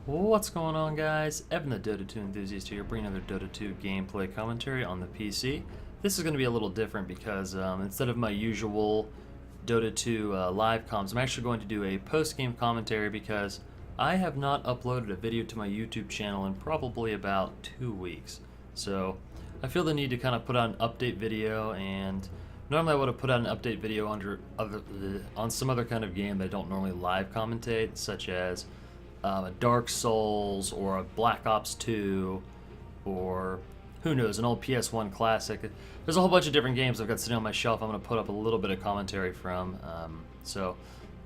What's going on, guys? Evan the Dota 2 enthusiast here, bringing another Dota 2 gameplay commentary on the PC. This is going to be a little different because instead of my usual Dota 2 live comms, I'm actually going to do a post-game commentary because I have not uploaded a video to my YouTube channel in probably about 2 weeks. So I feel the need to kind of put out an update video, and normally I would have put out an update video on some other kind of game that I don't normally live commentate, such as a Dark Souls or a Black Ops 2 or who knows, an old PS1 classic. There's a whole bunch of different games I've got sitting on my shelf I'm going to put up a little bit of commentary from. So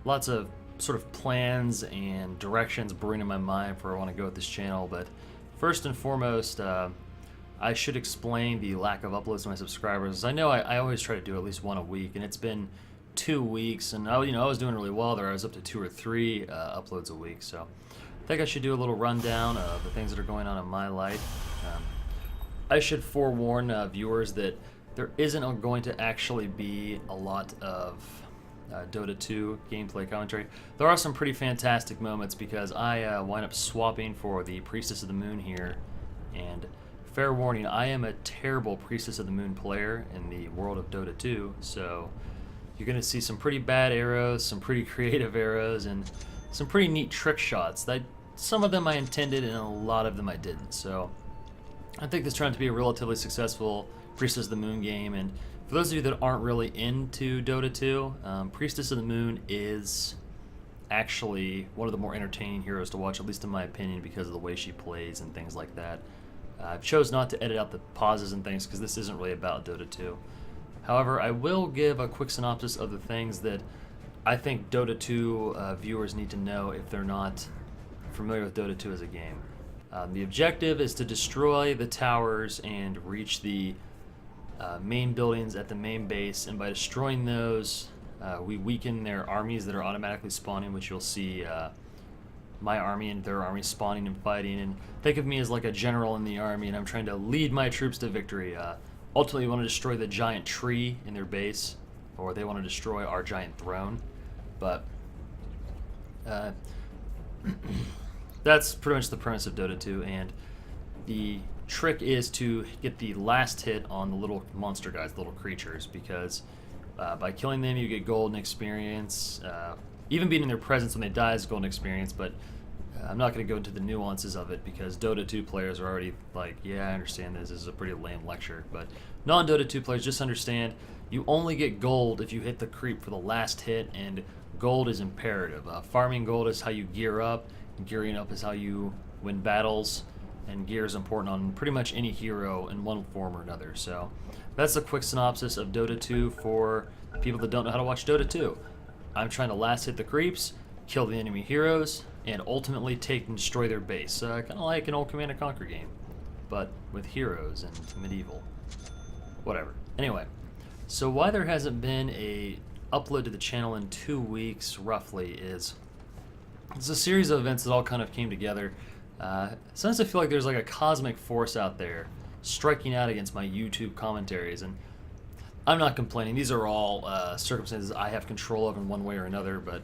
lots of sort of plans and directions brewing in my mind for where I want to go with this channel. But first and foremost, I should explain the lack of uploads to my subscribers. I know I always try to do at least one a week, and it's been 2 weeks, and I was doing really well there. I was up to 2 or 3 uploads a week, so I think I should do a little rundown of the things that are going on in my life. I should forewarn viewers that there isn't going to actually be a lot of Dota 2 gameplay commentary. There are some pretty fantastic moments because I wind up swapping for the Priestess of the Moon here, and fair warning, I am a terrible Priestess of the Moon player in the world of Dota 2, so you're going to see some pretty bad arrows, some pretty creative arrows, and some pretty neat trick shots. Some of them I intended and a lot of them I didn't. So I think this turned out to be a relatively successful Priestess of the Moon game. And for those of you that aren't really into Dota 2, Priestess of the Moon is actually one of the more entertaining heroes to watch, at least in my opinion, because of the way she plays and things like that. I chose not to edit out the pauses and things because this isn't really about Dota 2. However, I will give a quick synopsis of the things that I think Dota 2 viewers need to know if they're not familiar with Dota 2 as a game. The objective is to destroy the towers and reach the main buildings at the main base, and by destroying those, we weaken their armies that are automatically spawning, which you'll see my army and their army spawning and fighting. And think of me as like a general in the army, and I'm trying to lead my troops to victory. Ultimately, we want to destroy the giant tree in their base, or they want to destroy our giant throne. But that's pretty much the premise of Dota 2, and the trick is to get the last hit on the little monster guys, the little creatures, because by killing them you get golden experience. Even being in their presence when they die is golden experience, but I'm not going to go into the nuances of it because Dota 2 players are already like, yeah, I understand this is a pretty lame lecture. But non-Dota 2 players, just understand you only get gold if you hit the creep for the last hit, and gold is imperative. Farming gold is how you gear up, gearing up is how you win battles, and gear is important on pretty much any hero in one form or another. So that's a quick synopsis of Dota 2 for people that don't know how to watch Dota 2. I'm trying to last hit the creeps, kill the enemy heroes, and ultimately take and destroy their base. Kind of like an old Command & Conquer game, but with heroes and medieval. Whatever. Anyway, so why there hasn't been a upload to the channel in 2 weeks, roughly, is it's a series of events that all kind of came together. Sometimes I feel like there's like a cosmic force out there striking out against my YouTube commentaries, and I'm not complaining. These are all circumstances I have control of in one way or another, but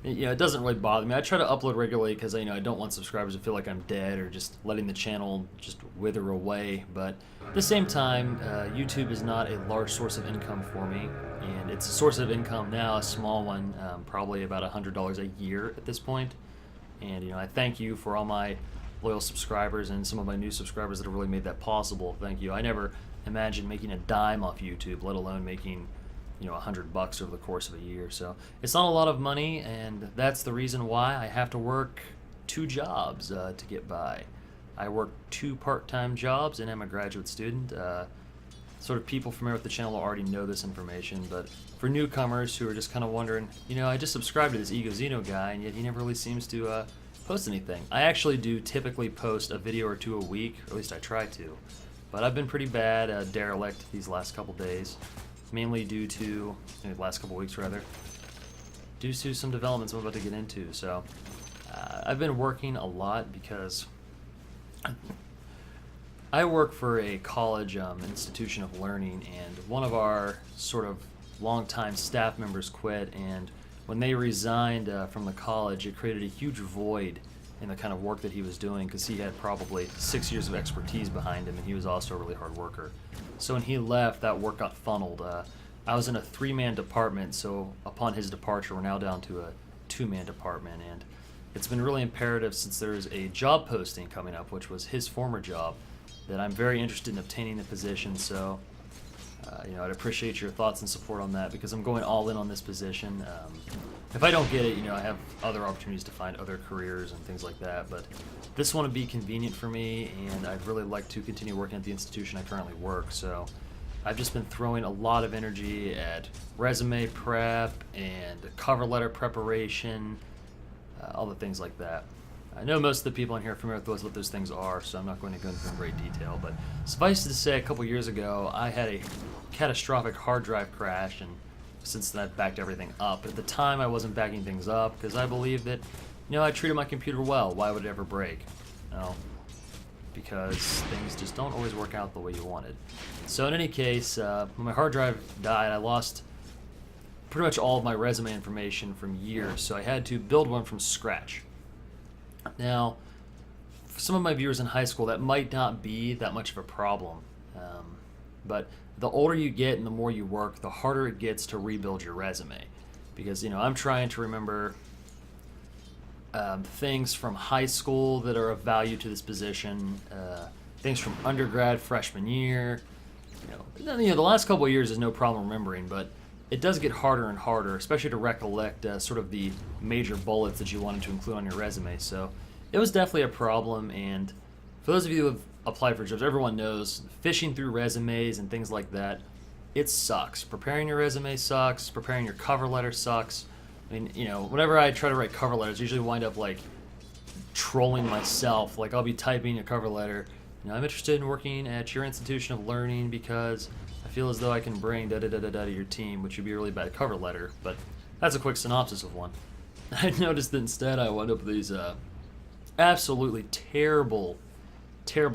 it doesn't really bother me. I try to upload regularly because I don't want subscribers to feel like I'm dead or just letting the channel just wither away. But at the same time, YouTube is not a large source of income for me, and it's a source of income now, a small one, probably about $100 a year at this point. And I thank you for all my loyal subscribers and some of my new subscribers that have really made that possible. Thank you. I never imagined making a dime off YouTube, let alone making $100 over the course of a year. So it's not a lot of money, and that's the reason why I have to work 2 jobs to get by. I work 2 part-time jobs, and I'm a graduate student. Sort of people familiar with the channel already know this information, but for newcomers who are just kind of wondering, I just subscribed to this Egoxeno guy, and yet he never really seems to post anything. I actually do typically post a video or 2 a week, or at least I try to, but I've been pretty bad, derelict these last couple days. Mainly due to, the last couple weeks rather, due to some developments I'm about to get into. So I've been working a lot because I work for a college institution of learning, and one of our sort of longtime staff members quit, and when they resigned from the college, it created a huge void in the kind of work that he was doing, because he had probably 6 years of expertise behind him, and he was also a really hard worker. So when he left, that work got funneled. I was in a 3-man department, so upon his departure, we're now down to a 2-man department, and it's been really imperative, since there's a job posting coming up, which was his former job, that I'm very interested in obtaining the position. So I'd appreciate your thoughts and support on that, because I'm going all in on this position. If I don't get it, I have other opportunities to find other careers and things like that, but this one would be convenient for me, and I'd really like to continue working at the institution I currently work. So I've just been throwing a lot of energy at resume prep and cover letter preparation, all the things like that. I know most of the people in here are familiar with what those things are, so I'm not going to go into them in great detail, but suffice it to say, a couple years ago, I had a catastrophic hard drive crash, and since then I've backed everything up. At the time, I wasn't backing things up because I believed that, I treated my computer well. Why would it ever break? Because things just don't always work out the way you wanted. So in any case, when my hard drive died, I lost pretty much all of my resume information from years, so I had to build one from scratch. Now, for some of my viewers in high school, that might not be that much of a problem, but the older you get and the more you work, the harder it gets to rebuild your resume, because I'm trying to remember things from high school that are of value to this position, things from undergrad, freshman year. The last couple of years is no problem remembering, but it does get harder and harder, especially to recollect sort of the major bullets that you wanted to include on your resume. So it was definitely a problem, and for those of you who have applied for jobs, everyone knows fishing through resumes and things like that, it sucks. Preparing your resume sucks. Preparing your cover letter sucks. I mean, whenever I try to write cover letters, I usually wind up like trolling myself. Like, I'll be typing a cover letter, I'm interested in working at your institution of learning because I feel as though I can bring da-da-da-da-da to your team, which would be a really bad cover letter, but that's a quick synopsis of one. I noticed that instead I wound up with these absolutely terrible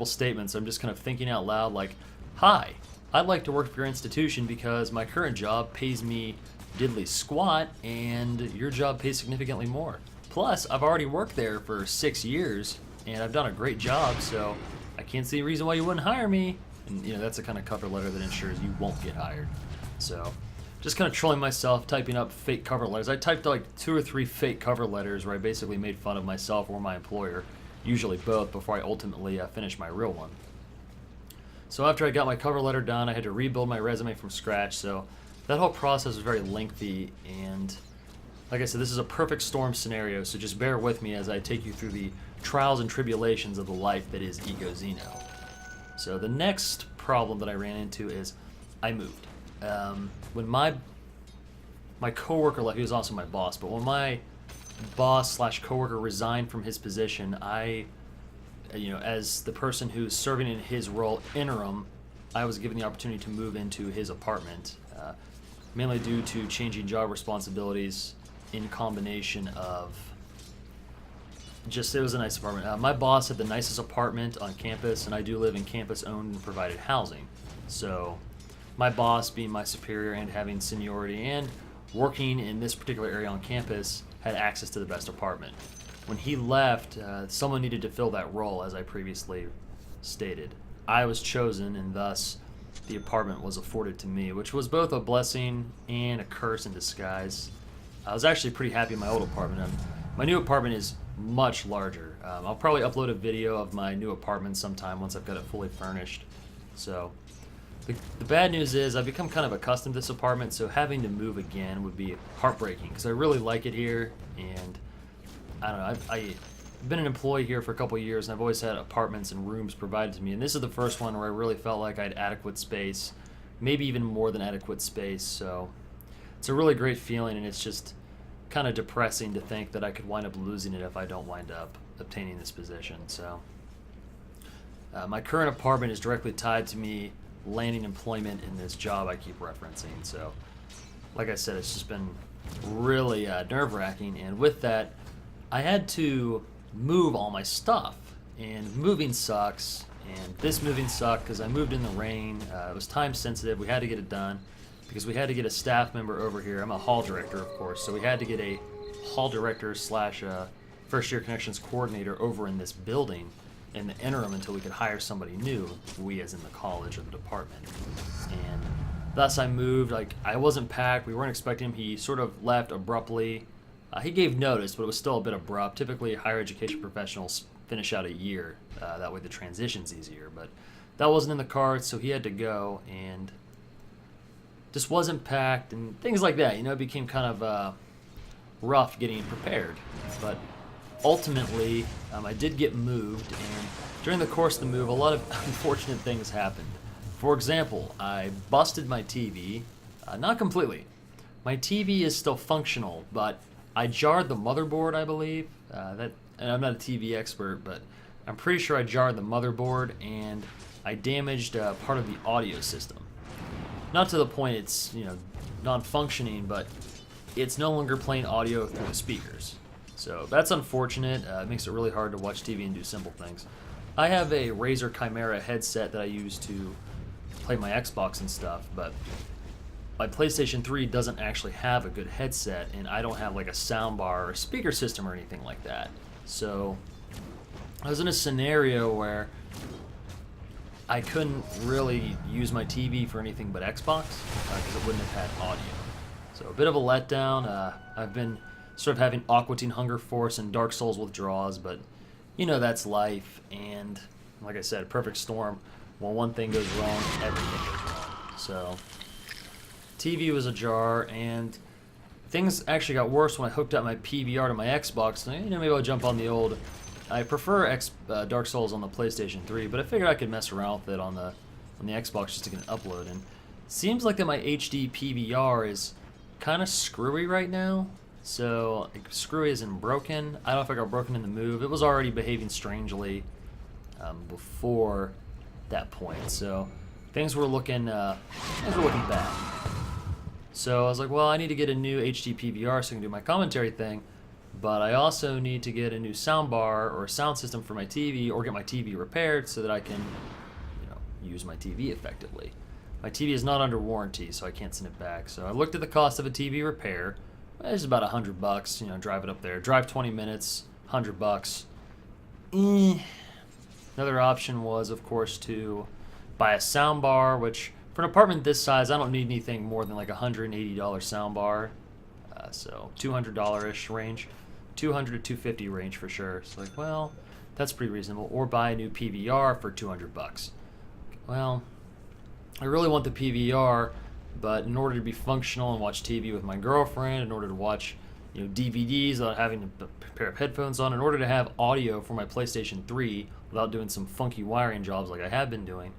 statements. I'm just kind of thinking out loud like, hi, I'd like to work for your institution because my current job pays me diddly squat and your job pays significantly more. Plus, I've already worked there for 6 years and I've done a great job, so I can't see a reason why you wouldn't hire me. And that's the kind of cover letter that ensures you won't get hired. So just kind of trolling myself, typing up fake cover letters. I typed like 2 or 3 fake cover letters where I basically made fun of myself or my employer, usually both, before I ultimately finished my real one. So after I got my cover letter done, I had to rebuild my resume from scratch. So that whole process was very lengthy, and like I said, this is a perfect storm scenario, so just bear with me as I take you through the trials and tribulations of the life that is Egoxeno. So the next problem that I ran into is I moved. When my coworker left, he was also my boss, but when my boss / coworker resigned from his position, I, as the person who's serving in his role interim, I was given the opportunity to move into his apartment, mainly due to changing job responsibilities in combination of it was a nice apartment. My boss had the nicest apartment on campus, and I do live in campus-owned and provided housing. So my boss, being my superior and having seniority and working in this particular area on campus, had access to the best apartment. When he left, someone needed to fill that role, as I previously stated. I was chosen, and thus the apartment was afforded to me, which was both a blessing and a curse in disguise. I was actually pretty happy in my old apartment. My new apartment is much larger. I'll probably upload a video of my new apartment sometime once I've got it fully furnished. So the bad news is I've become kind of accustomed to this apartment, so having to move again would be heartbreaking because I really like it here, and I don't know, I've been an employee here for a couple of years, and I've always had apartments and rooms provided to me, and this is the first one where I really felt like I had adequate space, maybe even more than adequate space. So it's a really great feeling, and it's just kind of depressing to think that I could wind up losing it if I don't wind up obtaining this position. So my current apartment is directly tied to me landing employment in this job I keep referencing. So like I said, it's just been really nerve-wracking, and with that I had to move all my stuff, and moving sucks, and this moving sucked because I moved in the rain. It was time sensitive. We had to get it done because we had to get a staff member over here. I'm a hall director, of course, so we had to get a hall director / first year connections coordinator over in this building in the interim until we could hire somebody new, we as in the college or the department. And thus I moved. Like, I wasn't packed, we weren't expecting him. He sort of left abruptly. He gave notice, but it was still a bit abrupt. Typically higher education professionals finish out a year, that way the transition's easier, but that wasn't in the cards, so he had to go, and just wasn't packed and things like that. It became kind of rough getting prepared. But ultimately, I did get moved, and during the course of the move, a lot of unfortunate things happened. For example, I busted my TV, not completely. My TV is still functional, but I jarred the motherboard, I believe. And I'm not a TV expert, but I'm pretty sure I jarred the motherboard, and I damaged part of the audio system. Not to the point it's non-functioning, but it's no longer playing audio through the speakers. So that's unfortunate. It makes it really hard to watch TV and do simple things. I have a Razer Chimera headset that I use to play my Xbox and stuff, but my PlayStation 3 doesn't actually have a good headset, and I don't have like a soundbar or a speaker system or anything like that. So I was in a scenario where I couldn't really use my TV for anything but Xbox because it wouldn't have had audio. So a bit of a letdown. I've been sort of having Aqua Teen Hunger Force and Dark Souls withdrawals, but that's life. And like I said, perfect storm. When one thing goes wrong, everything goes wrong. So TV was ajar, and things actually got worse when I hooked up my PVR to my Xbox. Maybe I'll jump on the old. I prefer Dark Souls on the PlayStation 3, but I figured I could mess around with it on the Xbox just to get an upload. And seems like that my HD PVR is kind of screwy right now. So screwy isn't broken. I don't know if I got broken in the move. It was already behaving strangely before that point. So things were looking bad. So I was like, well, I need to get a new HD PVR so I can do my commentary thing. But I also need to get a new soundbar or a sound system for my TV, or get my TV repaired so that I can, use my TV effectively. My TV is not under warranty, so I can't send it back. So I looked at the cost of a TV repair. It's about $100. Drive it up there. Drive 20 minutes, $100. Another option was, of course, to buy a soundbar, which for an apartment this size, I don't need anything more than like a $180 soundbar. So $200-ish range. $200 to $250 range for sure. So like, well, that's pretty reasonable. Or buy a new PVR for $200. Well, I really want the PVR, but in order to be functional and watch TV with my girlfriend, in order to watch DVDs without having a pair of headphones on, in order to have audio for my PlayStation 3 without doing some funky wiring jobs like I have been doing,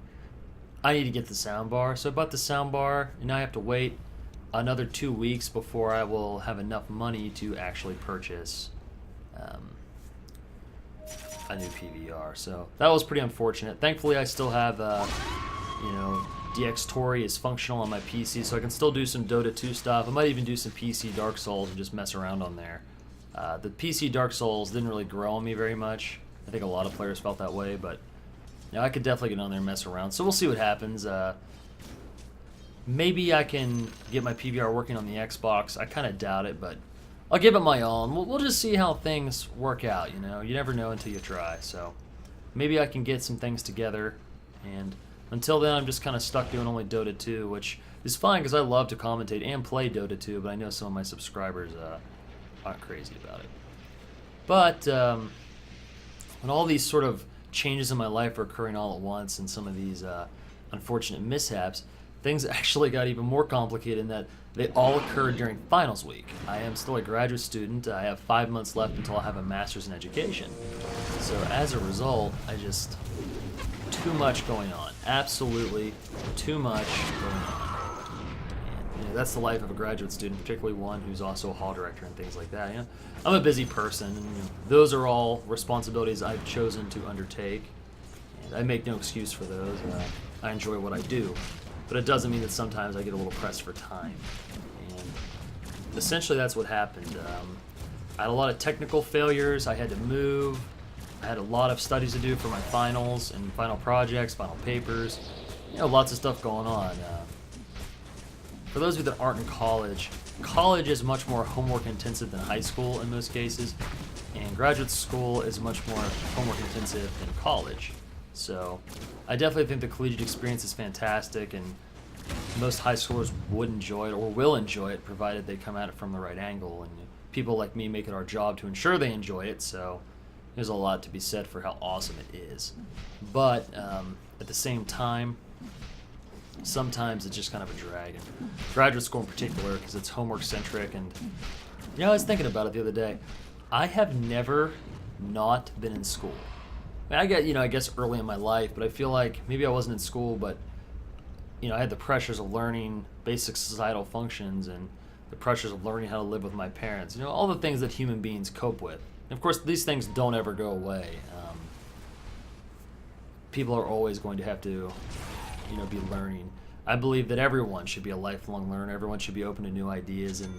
I need to get the soundbar. So I bought the soundbar, and now I have to wait another 2 weeks before I will have enough money to actually purchase a new PVR. So that was pretty unfortunate. Thankfully, I still have, DX Tori is functional on my PC, so I can still do some Dota 2 stuff. I might even do some PC Dark Souls and just mess around on there. The PC Dark Souls didn't really grow on me very much. I think a lot of players felt that way, but I could definitely get on there and mess around. So we'll see what happens. Maybe I can get my PVR working on the Xbox. I kind of doubt it, but I'll give it my all, and we'll just see how things work out. You never know until you try. So maybe I can get some things together, and until then, I'm just kind of stuck doing only Dota 2, which is fine because I love to commentate and play Dota 2, but I know some of my subscribers aren't crazy about it. But when all these sort of changes in my life are occurring all at once, and some of these unfortunate mishaps, things actually got even more complicated in that they all occurred during finals week. I am still a graduate student. I have 5 months left until I have a master's in education. So as a result, too much going on. Absolutely too much going on. And that's the life of a graduate student, particularly one who's also a hall director and things like that. I'm a busy person, and those are all responsibilities I've chosen to undertake. And I make no excuse for those. I enjoy what I do. But it doesn't mean that sometimes I get a little pressed for time. And essentially that's what happened. I had a lot of technical failures. I had to move. I had a lot of studies to do for my finals and final projects, final papers. Lots of stuff going on. For those of you that aren't in college, college is much more homework intensive than high school in most cases. and graduate school is much more homework intensive than college. So I definitely think the collegiate experience is fantastic, and most high schoolers would enjoy it or will enjoy it, provided they come at it from the right angle. And people like me make it our job to ensure they enjoy it, so there's a lot to be said for how awesome it is. But at the same time, sometimes it's just kind of a drag. And graduate school in particular, because it's homework centric. And I was thinking about it the other day. I have never not been in school. I mean, I guess early in my life, but I feel like maybe I wasn't in school, but I had the pressures of learning basic societal functions and the pressures of learning how to live with my parents. All the things that human beings cope with. And of course, these things don't ever go away. People are always going to have to, be learning. I believe that everyone should be a lifelong learner. Everyone should be open to new ideas and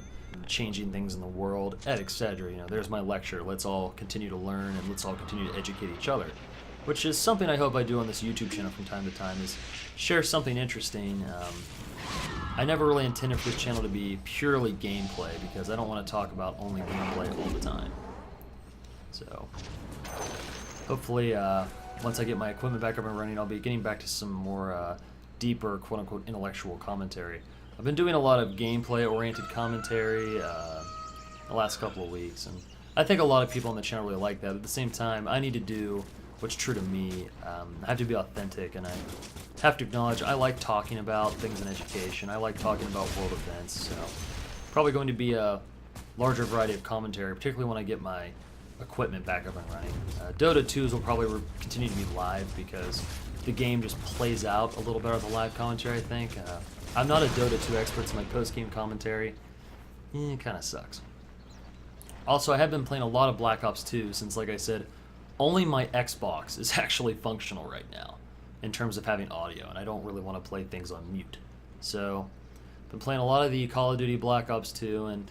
changing things in the world, etc. There's my lecture. Let's all continue to learn and let's all continue to educate each other, which is something I hope I do on this YouTube channel from time to time, is share something interesting. I never really intended for this channel to be purely gameplay, because I don't want to talk about only gameplay all the time. So hopefully once I get my equipment back up and running, I'll be getting back to some more deeper, quote-unquote, intellectual commentary. I've been doing a lot of gameplay-oriented commentary the last couple of weeks, and I think a lot of people on the channel really like that. At the same time, I need to do what's true to me. I have to be authentic, and I have to acknowledge I like talking about things in education. I like talking about world events, so probably going to be a larger variety of commentary, particularly when I get my equipment back up and running. DOTA2s will probably continue to be live, because the game just plays out a little better with the live commentary, I think. I'm not a Dota 2 expert, so my post-game commentary kind of sucks. Also, I have been playing a lot of Black Ops 2 since, like I said, only my Xbox is actually functional right now in terms of having audio, and I don't really want to play things on mute. So, I've been playing a lot of the Call of Duty Black Ops 2, and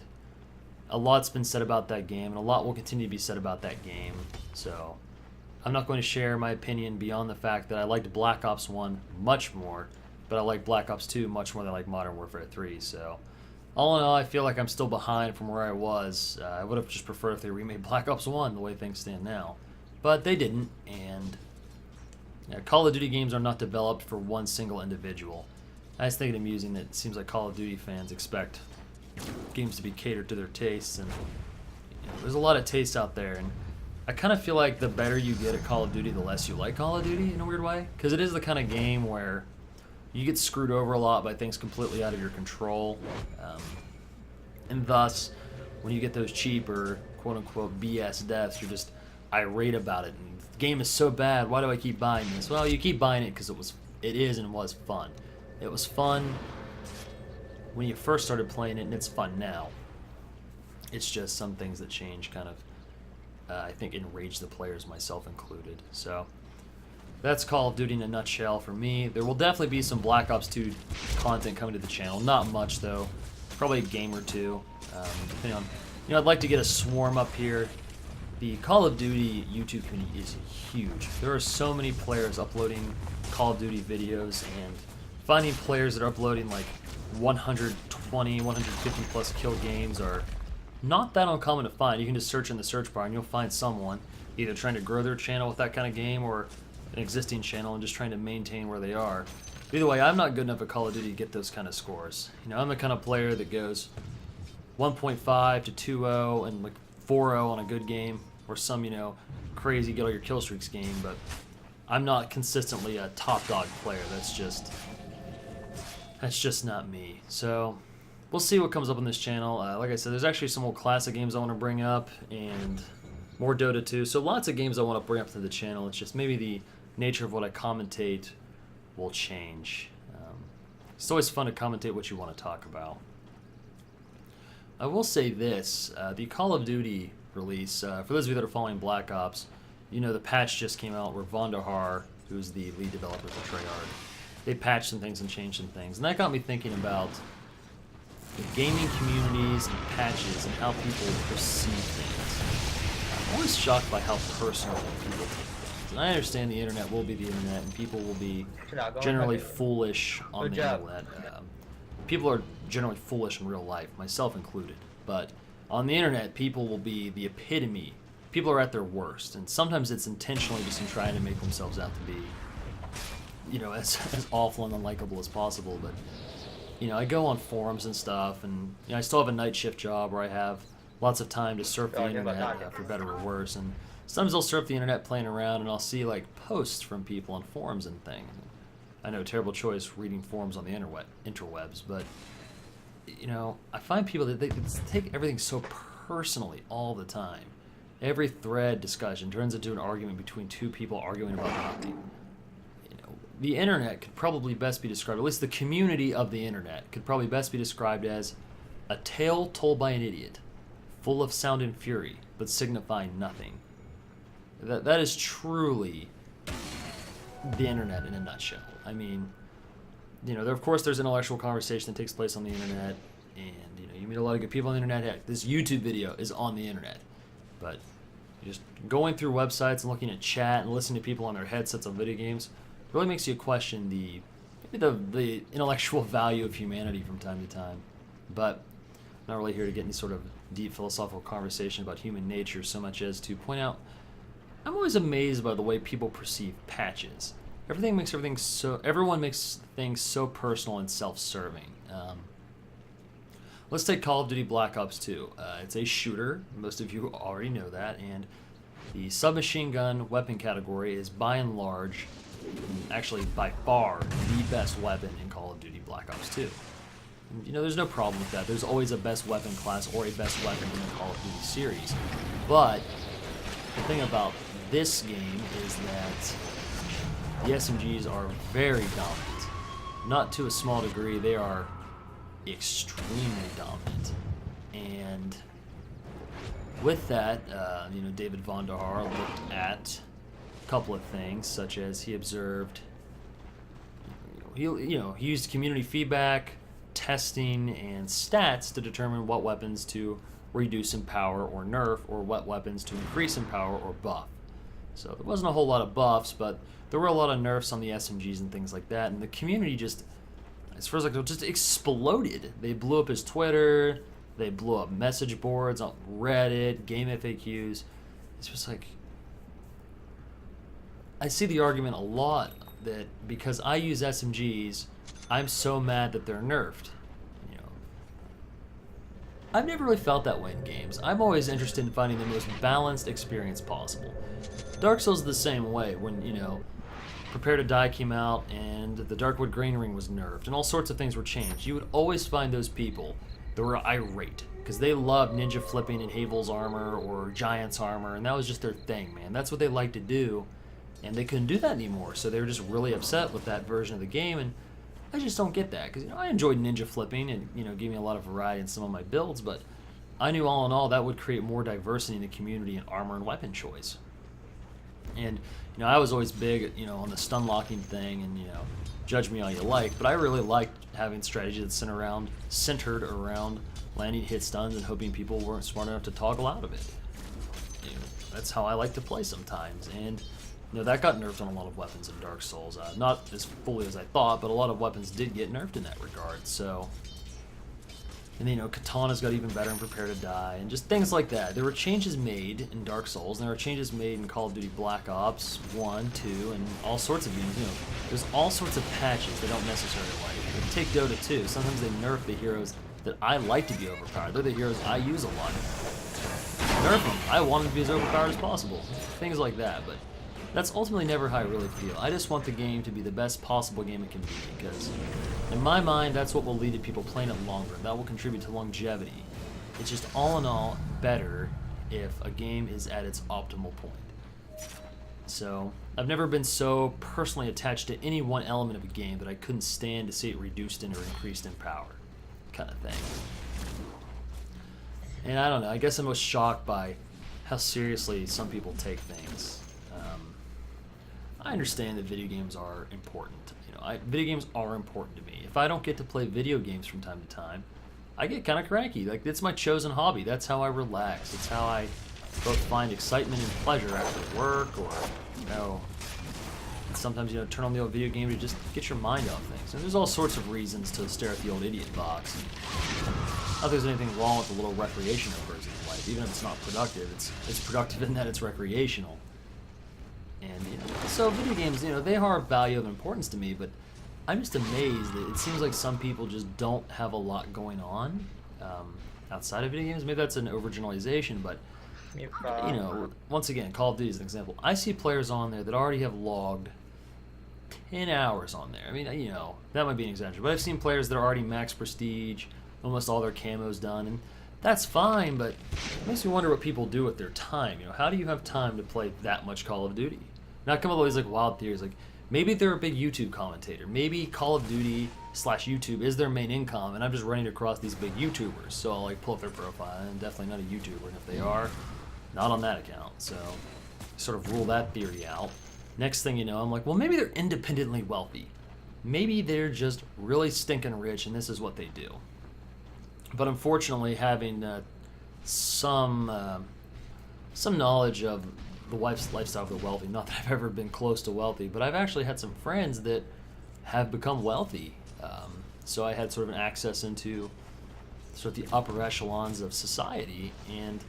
a lot's been said about that game, and a lot will continue to be said about that game. So, I'm not going to share my opinion beyond the fact that I liked Black Ops 1 much more, but I like Black Ops 2 much more than I like Modern Warfare 3. So, all in all, I feel like I'm still behind from where I was. I would have just preferred if they remade Black Ops 1 the way things stand now. But they didn't, and Call of Duty games are not developed for one single individual. I just think it amusing that it seems like Call of Duty fans expect games to be catered to their tastes, and there's a lot of taste out there, and I kind of feel like the better you get at Call of Duty, the less you like Call of Duty in a weird way, because it is the kind of game where you get screwed over a lot by things completely out of your control, and thus, when you get those cheap or quote-unquote BS deaths, you're just irate about it, and the game is so bad, why do I keep buying this? Well, you keep buying it because it is and was fun. It was fun when you first started playing it, and it's fun now. It's just some things that change kind of, I think, enrage the players, myself included. So that's Call of Duty in a nutshell for me. There will definitely be some Black Ops 2 content coming to the channel. Not much, though. Probably a game or two. Depending on, I'd like to get a swarm up here. The Call of Duty YouTube community is huge. There are so many players uploading Call of Duty videos, and finding players that are uploading like 120, 150 plus kill games are not that uncommon to find. You can just search in the search bar and you'll find someone either trying to grow their channel with that kind of game, or an existing channel and just trying to maintain where they are. But either way, I'm not good enough at Call of Duty to get those kind of scores. I'm the kind of player that goes 1.5 to 2-0 and like 4-0 on a good game, or some, crazy get all your kill streaks game, but I'm not consistently a top dog player. That's just not me. So we'll see what comes up on this channel. Like I said, there's actually some old classic games I want to bring up, and more Dota 2. So lots of games I want to bring up to the channel. It's just maybe the nature of what I commentate will change. It's always fun to commentate what you want to talk about. I will say this, the Call of Duty release, for those of you that are following Black Ops, the patch just came out where Vonderhaar, who's the lead developer for Treyarch, they patched some things and changed some things. And that got me thinking about the gaming communities and patches and how people perceive things. I'm always shocked by how personal people take things. And I understand the internet will be the internet, and people will be generally foolish on the internet. People are generally foolish in real life, myself included. But on the internet, people will be the epitome people are at their worst, and sometimes it's intentionally just in trying to make themselves out to be, as awful and unlikable as possible. But I go on forums and stuff, and I still have a night shift job where I have lots of time to surf the internet, for better or worse. And sometimes I'll surf the internet playing around, and I'll see like posts from people on forums and things. I know, terrible choice reading forums on the interwebs, but I find people that they take everything so personally all the time. Every thread discussion turns into an argument between two people arguing about nothing. The internet could probably best be described, at least the community of the internet could probably best be described as a tale told by an idiot, full of sound and fury, but signifying nothing. That is truly the internet in a nutshell. I mean, of course there's intellectual conversation that takes place on the internet, and you meet a lot of good people on the internet. Heck, this YouTube video is on the internet, but just going through websites and looking at chat and listening to people on their headsets on video games really makes you question the intellectual value of humanity from time to time. But I'm not really here to get any sort of deep philosophical conversation about human nature so much as to point out I'm always amazed by the way people perceive patches. Everyone makes things so personal and self-serving. Let's take Call of Duty Black Ops 2. It's a shooter. Most of you already know that, and the submachine gun weapon category is by and large, actually by far, the best weapon in Call of Duty Black Ops 2. And, there's no problem with that. There's always a best weapon class or a best weapon in the Call of Duty series. But the thing about this game is that the SMGs are very dominant. Not to a small degree, they are extremely dominant. And with that, David Von der Haar looked at a couple of things, such as he observed, he used community feedback, testing, and stats to determine what weapons to reduce in power or nerf, or what weapons to increase in power or buff. So there wasn't a whole lot of buffs, but there were a lot of nerfs on the SMGs and things like that, and the community just, as far as I know, just exploded. They blew up his Twitter, they blew up message boards on Reddit, game FAQs. It's just like, I see the argument a lot that because I use SMGs, I'm so mad that they're nerfed. I've never really felt that way in games. I'm always interested in finding the most balanced experience possible. Dark Souls is the same way. When, Prepare to Die came out and the Darkwood Grain Ring was nerfed and all sorts of things were changed, you would always find those people that were irate because they loved ninja flipping in Havel's armor or Giant's armor, and that was just their thing, man. That's what they liked to do, and they couldn't do that anymore, so they were just really upset with that version of the game. And I just don't get that, because I enjoyed ninja flipping and gave me a lot of variety in some of my builds, but I knew all in all that would create more diversity in the community in armor and weapon choice. And I was always big on the stun locking thing, and judge me all you like, but I really liked having strategy that's centered around landing hit stuns and hoping people weren't smart enough to toggle out of it. That's how I like to play sometimes, and that got nerfed on a lot of weapons in Dark Souls. Not as fully as I thought, but a lot of weapons did get nerfed in that regard. So, and Katana's got even better in Prepare to Die, and just things like that. There were changes made in Dark Souls, and there were changes made in Call of Duty Black Ops 1, 2, and all sorts of games. There's all sorts of patches they don't necessarily like. Take Dota 2. Sometimes they nerf the heroes that I like to be overpowered. They're the heroes I use a lot. Nerf them. I want them to be as overpowered as possible. Things like that, but that's ultimately never how I really feel. I just want the game to be the best possible game it can be, because in my mind, that's what will lead to people playing it longer. That will contribute to longevity. It's just all in all better if a game is at its optimal point. So I've never been so personally attached to any one element of a game that I couldn't stand to see it reduced in or increased in power, kind of thing. And I don't know, I guess I'm most shocked by how seriously some people take things. I understand that video games are important. Video games are important to me. If I don't get to play video games from time to time, I get kind of cranky. Like, it's my chosen hobby. That's how I relax. It's how I both find excitement and pleasure after work, or sometimes turn on the old video game to just get your mind off things. And there's all sorts of reasons to stare at the old idiot box. Not that there's anything wrong with a little recreation of version of life. even if it's not productive. It's productive in that it's recreational. And so video games, they are of value of importance to me, but I'm just amazed that it seems like some people just don't have a lot going on outside of video games. Maybe that's an overgeneralization, but once again, Call of Duty is an example. I see players on there that already have logged 10 hours on there. I mean, that might be an exaggeration, but I've seen players that are already max prestige, almost all their camos done, and that's fine, but it makes me wonder what people do with their time. How do you have time to play that much Call of Duty? Now I come up with all these wild theories, like maybe they're a big YouTube commentator. Maybe Call of Duty / YouTube is their main income, and I'm just running across these big YouTubers. So I'll pull up their profile, and definitely not a YouTuber. And if they are, not on that account. So sort of rule that theory out. Next thing you know, I'm like, well, maybe they're independently wealthy. Maybe they're just really stinking rich, and this is what they do. But unfortunately, having some knowledge of the lifestyle of the wealthy, not that I've ever been close to wealthy, but I've actually had some friends that have become wealthy. So I had sort of an access into sort of the upper echelons of society, and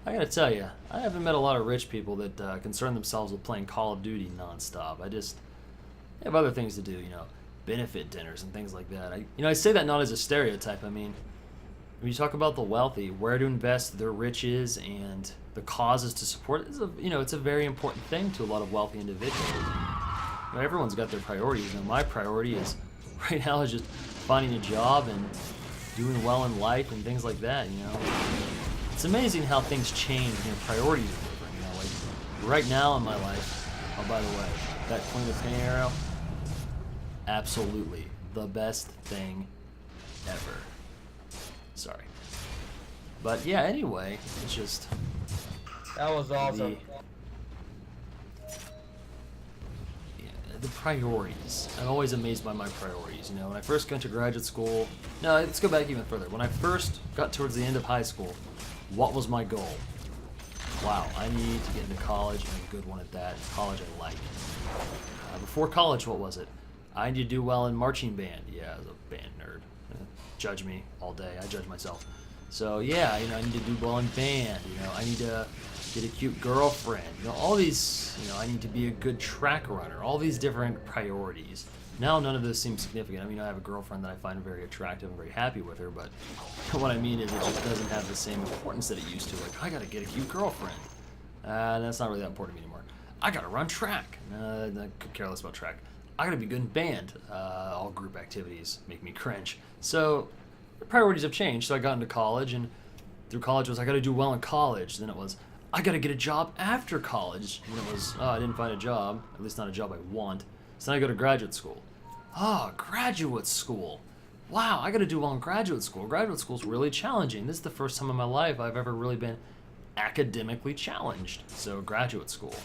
I gotta tell you, I haven't met a lot of rich people that concern themselves with playing Call of Duty nonstop. I have other things to do, benefit dinners and things like that. I say that not as a stereotype. I mean, when you talk about the wealthy, where to invest their riches and the causes to support, it's a very important thing to a lot of wealthy individuals. Everyone's got their priorities. My priority is right now is just finding a job and doing well in life and things like that. It's amazing how things change when priorities are different. Like right now in my life. Oh, by the way, that Queen of Pain arrow, absolutely the best thing ever. Sorry. But yeah, anyway, it's just... That was awesome. The priorities. I'm always amazed by my priorities. When I first got to graduate school... No, let's go back even further. When I first got towards the end of high school, what was my goal? Wow, I need to get into college, and a good one at that. College I like. Before college, what was it? I need to do well in marching band. Yeah, I was a band nerd. Judge me all day. I judge myself. So yeah, I need to do well in band. I need to get a cute girlfriend. All these. I need to be a good track runner. All these different priorities. Now none of this seems significant. I have a girlfriend that I find very attractive and very happy with her, but what I mean is it just doesn't have the same importance that it used to. Like, I gotta get a cute girlfriend. That's not really that important to me anymore. I gotta run track. I could care less about track. I gotta be good in band. All group activities make me cringe. So the priorities have changed. So I got into college, and through college was I gotta do well in college. Then it was I gotta get a job after college. And it was I didn't find a job, at least not a job I want. So then I go to graduate school. Graduate school. Wow, I gotta do well in graduate school. Graduate school's really challenging. This is the first time in my life I've ever really been academically challenged. So graduate school.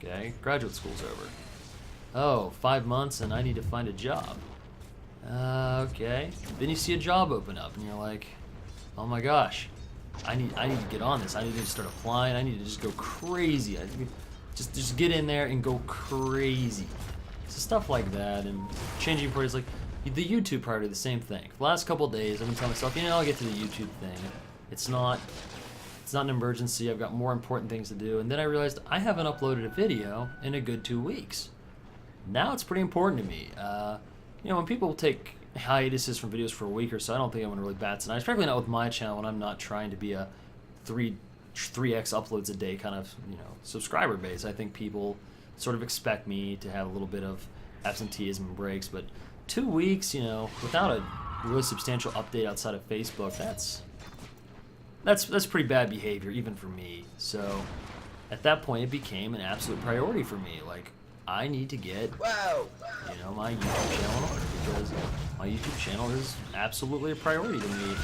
Okay, graduate school's over. 5 months and I need to find a job. Okay. Then you see a job open up and you're like, oh my gosh, I need to get on this. I need to start applying. I need to just go crazy. Just get in there and go crazy. So stuff like that, and changing priorities. Like the YouTube priority, the same thing. For the last couple of days, I've been telling myself, I'll get to the YouTube thing. It's not an emergency. I've got more important things to do. And then I realized I haven't uploaded a video in a good 2 weeks. Now it's pretty important to me. When people take hiatuses from videos for a week or so, I don't think I'm gonna really bat an eye. Especially not with my channel when I'm not trying to be a 3x uploads a day kind of subscriber base. I think people sort of expect me to have a little bit of absenteeism and breaks, but 2 weeks, without a really substantial update outside of Facebook, that's pretty bad behavior even for me. So at that point, it became an absolute priority for me. Like, I need to get my YouTube channel in order, because my YouTube channel is absolutely a priority to me.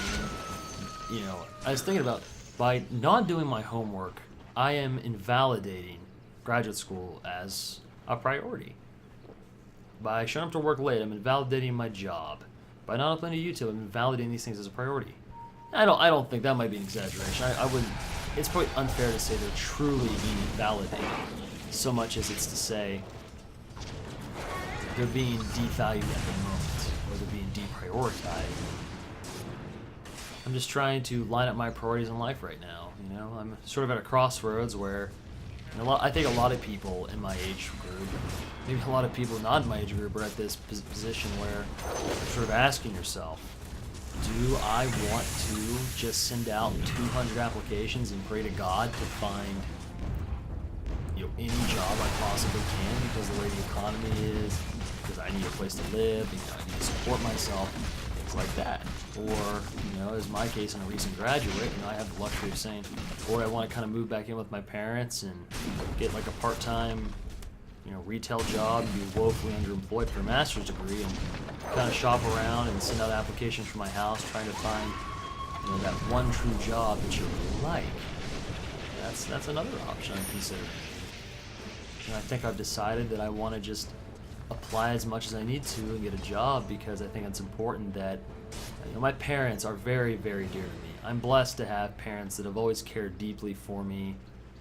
And, I was thinking about, by not doing my homework, I am invalidating graduate school as a priority. By showing up to work late, I'm invalidating my job. By not uploading to YouTube, I'm invalidating these things as a priority. I don't think that might be an exaggeration. It's probably unfair to say they're truly being invalidated, so much as it's to say they're being devalued at the moment, or they're being deprioritized. I'm just trying to line up my priorities in life right now. You know, I'm sort of at a crossroads where I think a lot of people in my age group, maybe a lot of people not in my age group, are at this position where you're sort of asking yourself, do I want to just send out 200 applications and pray to God to find any job I possibly can because the way the economy is, because I need a place to live, I need to support myself, things like that. Or, as my case, I'm a recent graduate, I have the luxury of saying, or I want to kind of move back in with my parents and get like a part-time, retail job, be woefully underemployed for a master's degree, and kind of shop around and send out applications from my house, trying to find, that one true job that you really like. That's another option I'm considering. I think I've decided that I want to just apply as much as I need to and get a job, because I think it's important that my parents are very, very dear to me. I'm blessed to have parents that have always cared deeply for me,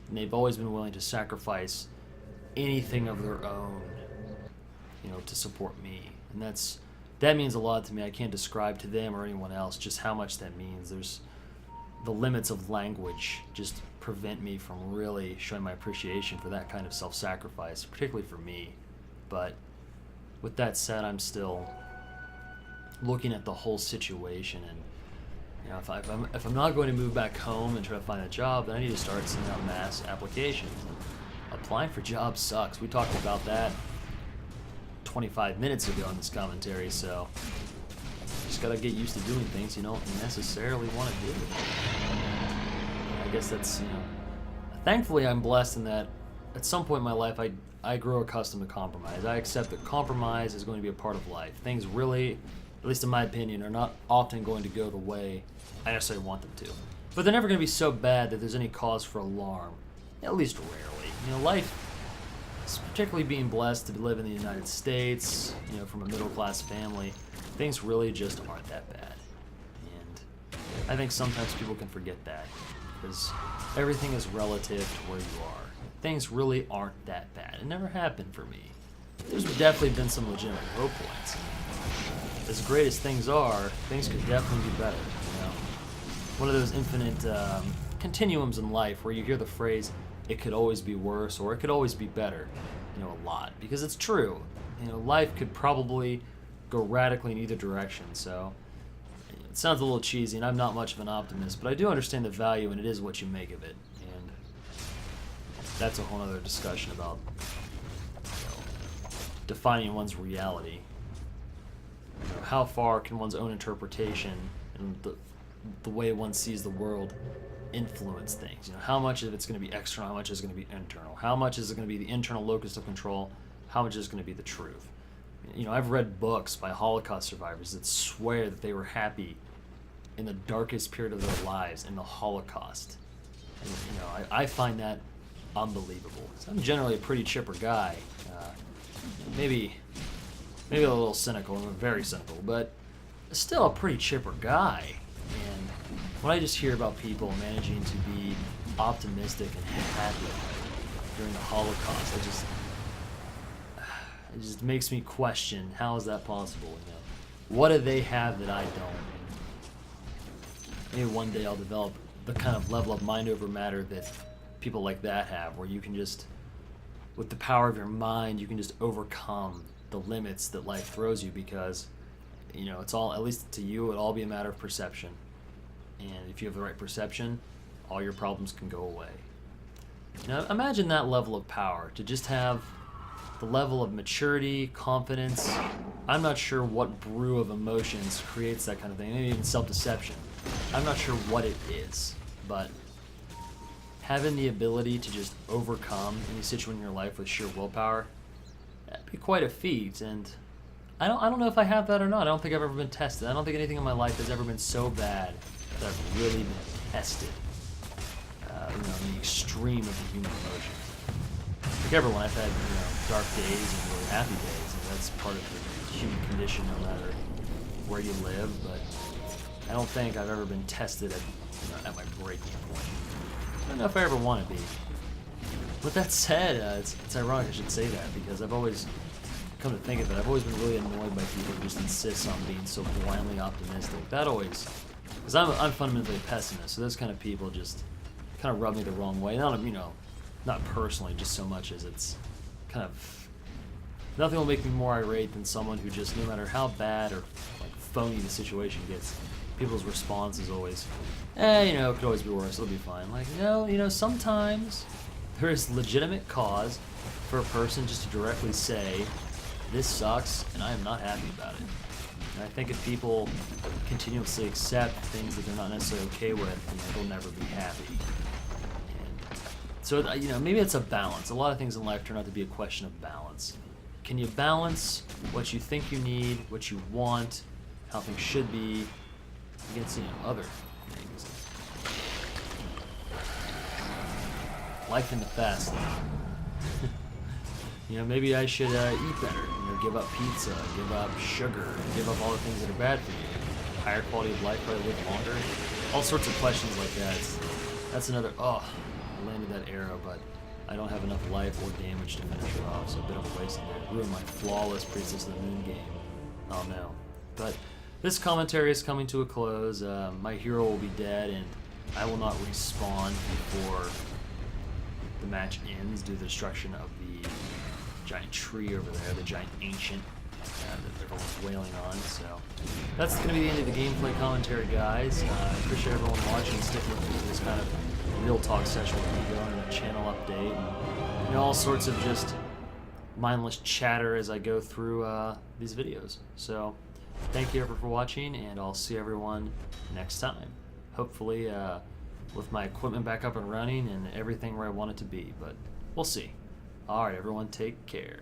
and they've always been willing to sacrifice anything of their own, to support me. And that means a lot to me. I can't describe to them or anyone else just how much that means. There's the limits of language just prevent me from really showing my appreciation for that kind of self-sacrifice, particularly for me. But with that said, I'm still looking at the whole situation, and if I'm not going to move back home and try to find a job, then I need to start sending out mass applications. Applying for jobs sucks. We talked about that 25 minutes ago in this commentary, so just gotta get used to doing things you don't necessarily want to do. I guess that's, thankfully I'm blessed in that at some point in my life I grow accustomed to compromise. I accept that compromise is going to be a part of life. Things really, at least in my opinion, are not often going to go the way I necessarily want them to. But they're never going to be so bad that there's any cause for alarm, at least rarely. Life, particularly being blessed to live in the United States, from a middle-class family, things really just aren't that bad. And I think sometimes people can forget that, because everything is relative to where you are. Things really aren't that bad. It never happened for me. There's definitely been some legitimate low points. As great as things are, things could definitely be better. One of those infinite continuums in life where you hear the phrase, it could always be worse, or it could always be better, a lot. Because it's true. Life could probably go radically in either direction, so it sounds a little cheesy, and I'm not much of an optimist, but I do understand the value, and it is what you make of it. And that's a whole other discussion about defining one's reality. How far can one's own interpretation and the way one sees the world influence things? How much of it's going to be external, how much is going to be internal? How much is it going to be the internal locus of control? How much is going to be the truth? I've read books by Holocaust survivors that swear that they were happy in the darkest period of their lives in the Holocaust. And, I find that unbelievable. So I'm generally a pretty chipper guy. Maybe a little cynical. I'm very cynical, but still a pretty chipper guy. And when I just hear about people managing to be optimistic and happy during the Holocaust, it just makes me question, how is that possible? What do they have that I don't? Maybe one day I'll develop the kind of level of mind over matter that people like that have, where you can just, with the power of your mind, you can just overcome the limits that life throws you, because it's all, at least to you, it'll all be a matter of perception. And if you have the right perception, all your problems can go away. Imagine that level of power, to just have the level of maturity, confidence. I'm not sure what brew of emotions creates that kind of thing, maybe even self-deception. I'm not sure what it is, but having the ability to just overcome any situation in your life with sheer willpower, that'd be quite a feat. And I don't know if I have that or not. I don't think I've ever been tested. I don't think anything in my life has ever been so bad that I've really been tested. In the extreme of the human emotion. Like everyone, I've had dark days and really happy days, and that's part of the human condition, no matter where you live. But I don't think I've ever been tested at my breaking point. I don't know if I ever want to be. With that said, it's ironic I should say that, because I've always come to think of it, I've always been really annoyed by people who just insist on being so blindly optimistic. That always because I'm fundamentally a pessimist, so those kind of people just kind of rub me the wrong way. Not, you know, not personally, just so much as it's kind of, nothing will make me more irate than someone who just, no matter how bad or like phony the situation gets, people's response is always, you know, it could always be worse, it'll be fine. Like, no, you know, sometimes there is legitimate cause for a person just to directly say, this sucks, and I am not happy about it. And I think if people continuously accept things that they're not necessarily okay with, then they'll never be happy. And so, you know, maybe it's a balance. A lot of things in life turn out to be a question of balance. Can you balance what you think you need, what you want, how things should be, against, you know, other things? Life in the fast lane. You know, maybe I should eat better. You know, give up pizza, give up sugar, give up all the things that are bad for you. Higher quality of life, probably live longer. All sorts of questions like that. That's another. Oh, I landed that arrow, but I don't have enough life or damage to finish it off, so a bit of a waste in there. Ruined my flawless Priestess of the Moon game. Oh no. But this commentary is coming to a close. My hero will be dead, and I will not respawn before the match ends due to the destruction of the giant tree over there, the giant ancient that everyone's wailing on. So that's going to be the end of the gameplay commentary, guys. I appreciate everyone watching, sticking with me for this kind of real talk session with me, going and a channel update, and, you know, all sorts of just mindless chatter as I go through these videos. So thank you everyone for watching, and I'll see everyone next time. Hopefully with my equipment back up and running and everything where I want it to be, but we'll see. Alright, everyone, take care.